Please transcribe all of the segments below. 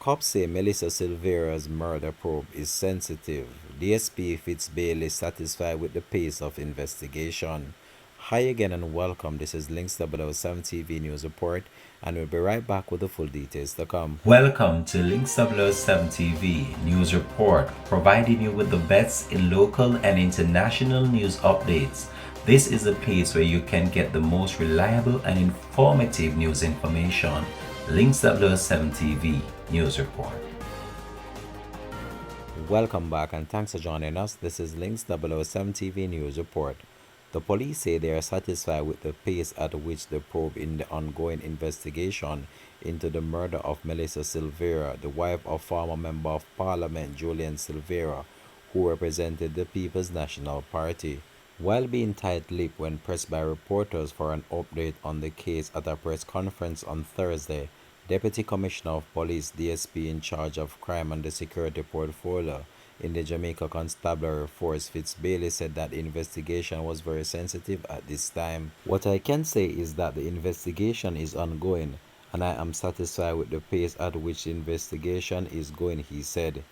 Cops say Melissa Silvera's murder probe is sensitive. DSP Fitz Bailey is satisfied with the pace of investigation. Hi again and welcome. This is Links 007 TV News Report, and we'll be right back with the full details to come. Welcome to Links 007 TV News Report, providing you with the best in local and international news updates. This is a place where you can get the most reliable and informative news information. Links 007 TV News Report. Welcome back and thanks for joining us. This is Links 007 TV News Report. The police say they are satisfied with the pace at which they probe in the ongoing investigation into the murder of Melissa Silvera, the wife of former Member of Parliament Julian Silvera, who represented the People's National Party. While being tight-lipped when pressed by reporters for an update on the case at a press conference on Thursday, Deputy Commissioner of Police DSP in charge of crime and the security portfolio in the Jamaica Constabulary Force Fitz Bailey said that the investigation was very sensitive at this time. What I can say is that the investigation is ongoing and I am satisfied with the pace at which the investigation is going, he said.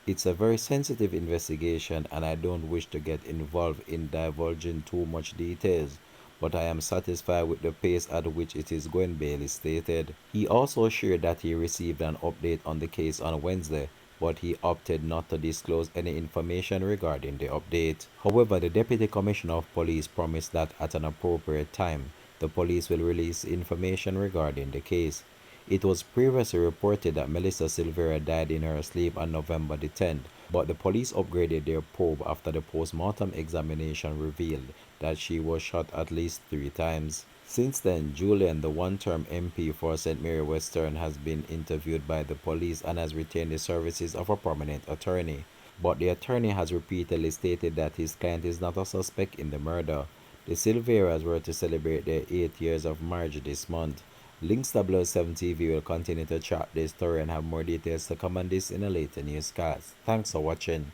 It's a very sensitive investigation and I don't wish to get involved in divulging too much details, but I am satisfied with the pace at which it is going, Bailey stated. He also shared that he received an update on the case on Wednesday, but he opted not to disclose any information regarding the update. However, the Deputy Commissioner of Police promised that at an appropriate time, the police will release information regarding the case. It was previously reported that Melissa Silvera died in her sleep on November the 10th, but the police upgraded their probe after the post-mortem examination revealed that she was shot at least 3 times. Since then, Julian, the one-term MP for St. Mary Western, has been interviewed by the police and has retained the services of a prominent attorney. But the attorney has repeatedly stated that his client is not a suspect in the murder. The Silveras were to celebrate their 8 years of marriage this month. Links 007 TV will continue to track this story and have more details to come on this in a later newscast. Thanks for watching.